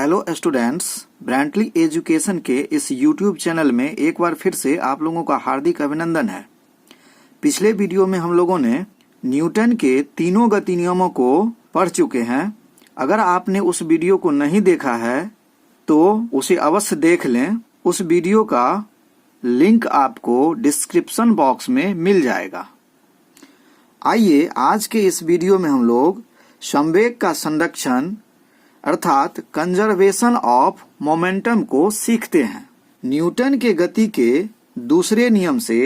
Hello students, ब्रांटली education के इस YouTube channel में एक बार फिर से आप लोगों का हार्दिक अभिनंदन है। पिछले वीडियो में हम लोगों ने न्यूटन के तीनों गति नियमों को पढ़ चुके हैं। अगर आपने उस वीडियो को नहीं देखा है तो उसे अवश्य देख लें। उस वीडियो का लिंक आपको डिस्क्रिप्शन बॉक्स में मिल जाएगा। आइए आज के इस वीडियो में हम लोग संवेग का संरक्षण अर्थात कंजर्वेशन ऑफ मोमेंटम को सीखते हैं। न्यूटन के गति के दूसरे नियम से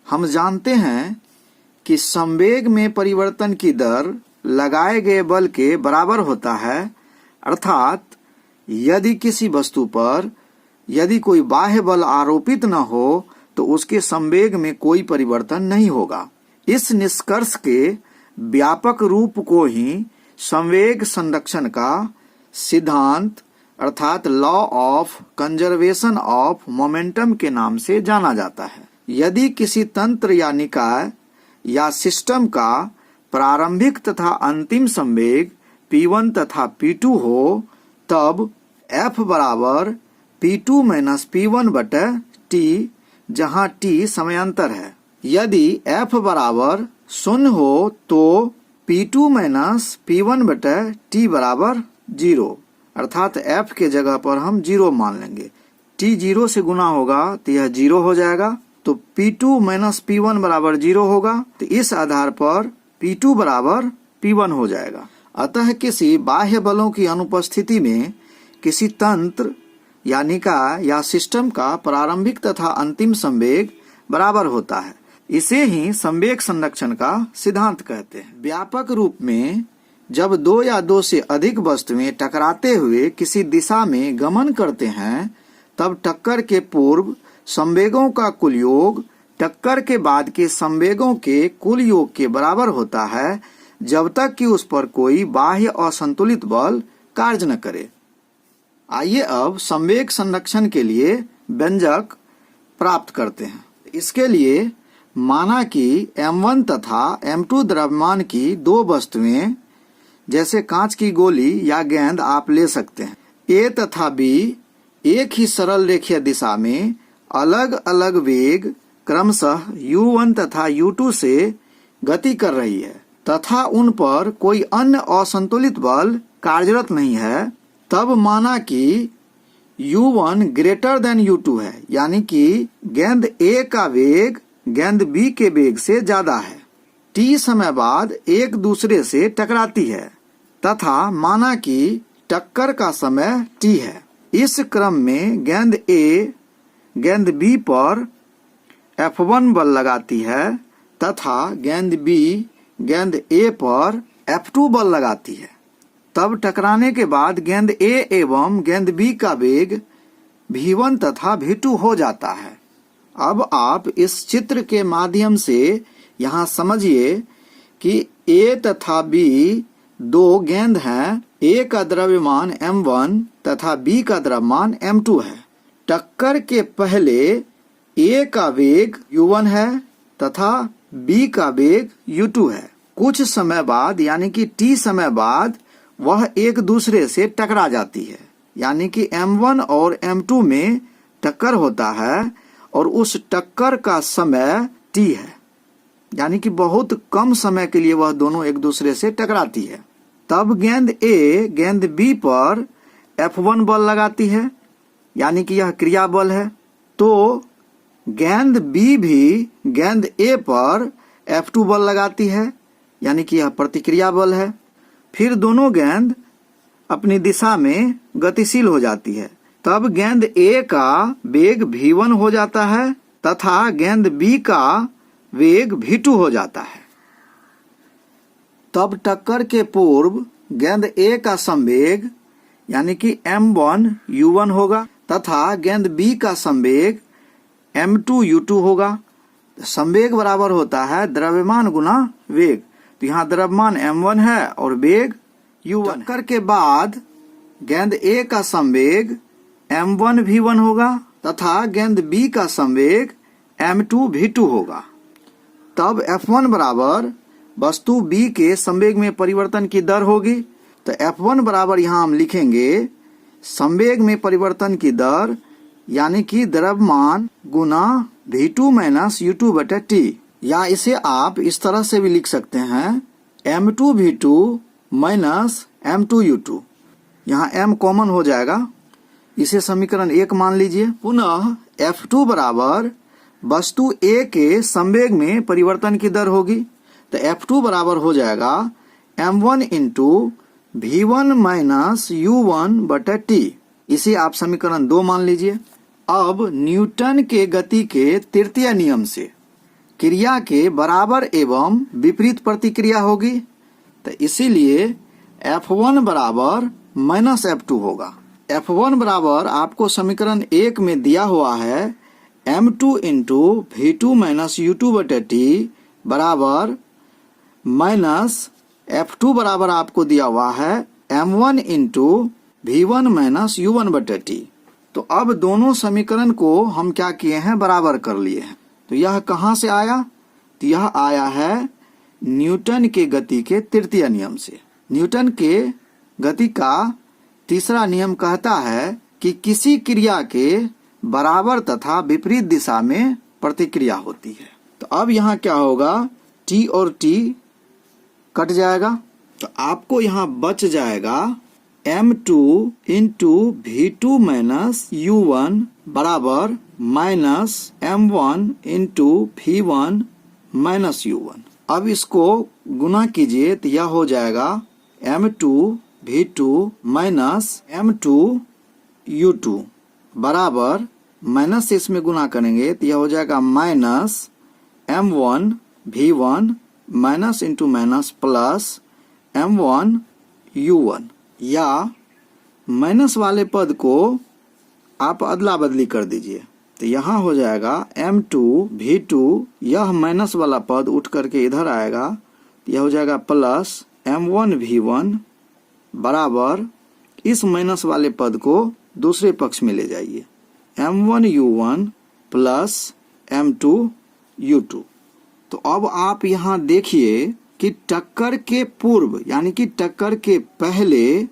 हम जानते हैं कि संवेग में परिवर्तन की दर लगाए गए बल के बराबर होता है। अर्थात यदि किसी वस्तु पर यदि कोई बाह्य बल आरोपित न हो तो उसके संवेग में कोई परिवर्तन नहीं होगा। इस निष्कर्ष के व्यापक रूप को ही संवेग संरक्षण का सिद्धांत अर्थात law of conservation of momentum के नाम से जाना जाता है। यदि किसी तंत्र या निकाय या सिस्टम का प्रारंभिक तथा अंतिम संवेग P1 तथा P2 हो तब F बराबर P2 माइनस P1 बटे T, जहाँ T समयांतर है। यदि F बराबर 0 हो तो P2 माइनस P1 बटे T बराबर 0, अर्थात F के जगह पर हम 0 मान लेंगे। T 0 से गुना होगा तो यह 0 हो जाएगा, तो P2 माइनस P1 बराबर 0 होगा। तो इस आधार पर P2 बराबर P1 हो जाएगा। अतः किसी बाह्य बलों की अनुपस्थिति में किसी तंत्र या निकाय या सिस्टम का प्रारंभिक तथा अंतिम संवेग बराबर होता है। इसे ही संवेग संरक्षण का सिद्धांत कहते हैं। व्यापक रूप में जब दो या दो से अधिक वस्तुएं टकराते हुए किसी दिशा में गमन करते हैं तब टक्कर के पूर्व संवेगों का कुल योग टक्कर के बाद के संवेगों के कुल योग के बराबर होता है, जब तक कि उस पर कोई बाह्य असंतुलित बल कार्य न करे। आइए अब संवेग संरक्षण के लिए व्यंजक प्राप्त करते हैं। इसके लिए माना कि M1 तथा M2 द्रव्यमान की दो वस्तुएं जैसे कांच की गोली या गेंद आप ले सकते हैं। A तथा B एक ही सरल रेखीय दिशा में अलग अलग वेग क्रमशः U1 तथा U2 से गति कर रही है तथा उन पर कोई अन्य असंतुलित बल कार्यरत नहीं है। तब माना कि U1 ग्रेटर देन U2 है, यानी कि गेंद A का वेग गेंद B के वेग से ज्यादा है। T समय बाद एक दूसरे से टकराती है तथा माना कि टक्कर का समय T है। इस क्रम में गेंद A गेंद B पर F1 बल लगाती है तथा गेंद B गेंद A पर F2 बल लगाती है। तब टकराने के बाद गेंद A एवं गेंद B का वेग V1 तथा V2 हो जाता है। अब आप इस चित्र के माध्यम से यहाँ समझिए कि A तथा B दो गेंद हैं। A का द्रव्यमान M1 तथा B का द्रव्यमान M2 है। टक्कर के पहले A का वेग U1 है तथा B का वेग U2 है। कुछ समय बाद यानी कि T समय बाद वह एक दूसरे से टकरा जाती है, यानी कि M1 और M2 में टक्कर होता है और उस टक्कर का समय T है, यानी कि बहुत कम समय के लिए वह दोनों एक दूसरे से टकराती है। तब गेंद A गेंद B पर F1 बल लगाती है, यानी कि यह क्रिया बल है। तो गेंद B भी गेंद A पर F2 बल लगाती है, यानी कि यह प्रतिक्रिया बल है। फिर दोनों गेंद अपनी दिशा में गतिशील हो जाती है। तब गेंद A का वेग V1 हो जाता है तथा गेंद B का वेग V2 हो जाता है। तब टक्कर के पूर्व गेंद A का संवेग यानी कि M1 U1 होगा तथा गेंद B का संवेग M2 U2 होगा। संवेग बराबर होता है द्रव्यमान गुना वेग। तो यहाँ द्रव्यमान M1 है और वेग U1। टक्कर के बाद गेंद A का संवेग M1 V1 होगा तथा गेंद B का संवेग M2 V2 होगा। तब F1 बराबर वस्तु B के संवेग में परिवर्तन की दर होगी। तो F1 बराबर यहाँ हम लिखेंगे संवेग में परिवर्तन की दर यानी कि द्रव्यमान गुना v2 माइनस u2 बटे t, या इसे आप इस तरह से भी लिख सकते हैं m2 v2 minus m2 u2। यहाँ m कॉमन हो जाएगा, इसे समीकरण 1 मान लीजिए। पुनः F2 बराबर वस्तु A के संवेग में परिवर्तन की दर होगी, तो F2 बराबर हो जाएगा m1 into v1 minus u1 बटे t। इसे आप समीकरण 2 मान लीजिए। अब न्यूटन के गति के तृतीय नियम से क्रिया के बराबर एवं विपरीत प्रतिक्रिया होगी, तो इसीलिए F1 बराबर माइनस F2 होगा। F1 बराबर आपको समीकरण 1 में दिया हुआ है m2 into v2 minus u2 बटे t बराबर माइनस F2 बराबर आपको दिया हुआ है m1 into v1 minus u1 बटे t। तो अब दोनों समीकरण को हम क्या किए हैं, बराबर कर लिए हैं। तो यह कहाँ से आया, तो यह आया है न्यूटन के गति के तृतीय नियम से। न्यूटन के गति का तीसरा नियम कहता है कि किसी क्रिया के बराबर तथा विपरीत दिशा में प्रतिक्रिया होती है। तो अब यहाँ क्या होगा, t और t कट जाएगा, तो आपको यहाँ बच जाएगा m2 into v2 minus u1 बराबर minus m1 into v1 minus u1। अब इसको गुना कीजिए तो यह हो जाएगा m2 v2 minus m2 u2 बराबर माइनस से इसमें गुना करेंगे तो यह हो जाएगा minus m1 v1 minus into minus plus m1 u1, या माइनस वाले पद को आप अदला बदली कर दीजिए तो यहाँ हो जाएगा m2 v2, यह माइनस वाला पद उठ करके इधर आएगा, यह हो जाएगा प्लस m1 v1 बराबर इस माइनस वाले पद को दूसरे पक्ष में ले जाइए m1 u1 plus m2 u2। तो अब आप यहाँ देखिए कि टक्कर के पूर्व यानी कि टक्कर के पहले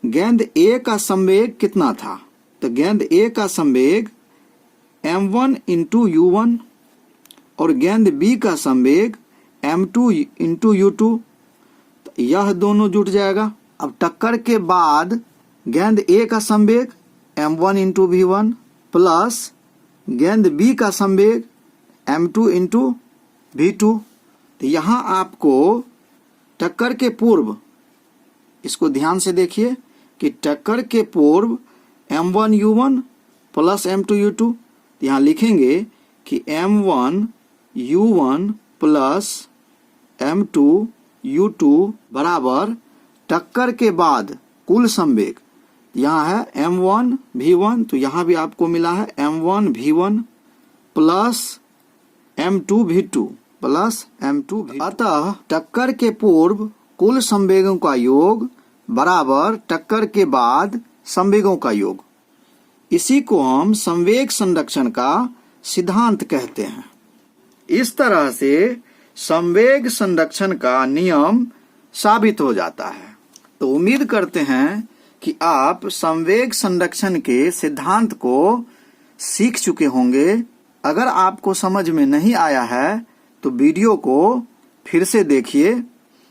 गेंद A का संवेग कितना था, तो गेंद A का संवेग m1 इंटू u1 और गेंद B का संवेग m2 इंटू u2, तो यह दोनों जुट जाएगा। अब टक्कर के बाद गेंद A का संवेग m1 इंटू v1 प्लस गेंद B का संवेग m2 इंटू v2। तो यहाँ आपको टक्कर के पूर्व, इसको ध्यान से देखिए कि टक्कर के पूर्व m1 u1 plus m2 u2, यहाँ लिखेंगे कि m1 u1 plus m2 u2 बराबर टक्कर के बाद कुल संवेग, यहाँ है m1 v1, तो यहाँ भी आपको मिला है m1 v1 plus m2 v2 plus m2 v2। अतः टक्कर के पूर्व कुल संवेगों का योग बराबर टक्कर के बाद संवेगों का योग। इसी को हम संवेग संरक्षण का सिद्धांत कहते हैं। इस तरह से संवेग संरक्षण का नियम साबित हो जाता है। तो उम्मीद करते हैं कि आप संवेग संरक्षण के सिद्धांत को सीख चुके होंगे। अगर आपको समझ में नहीं आया है तो वीडियो को फिर से देखिए,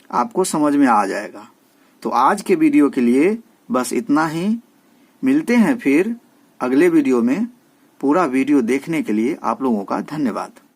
आपको समझ में आ जाएगा। तो आज के वीडियो के लिए बस इतना ही। मिलते हैं फिर अगले वीडियो में। पूरा वीडियो देखने के लिए आप लोगों का धन्यवाद।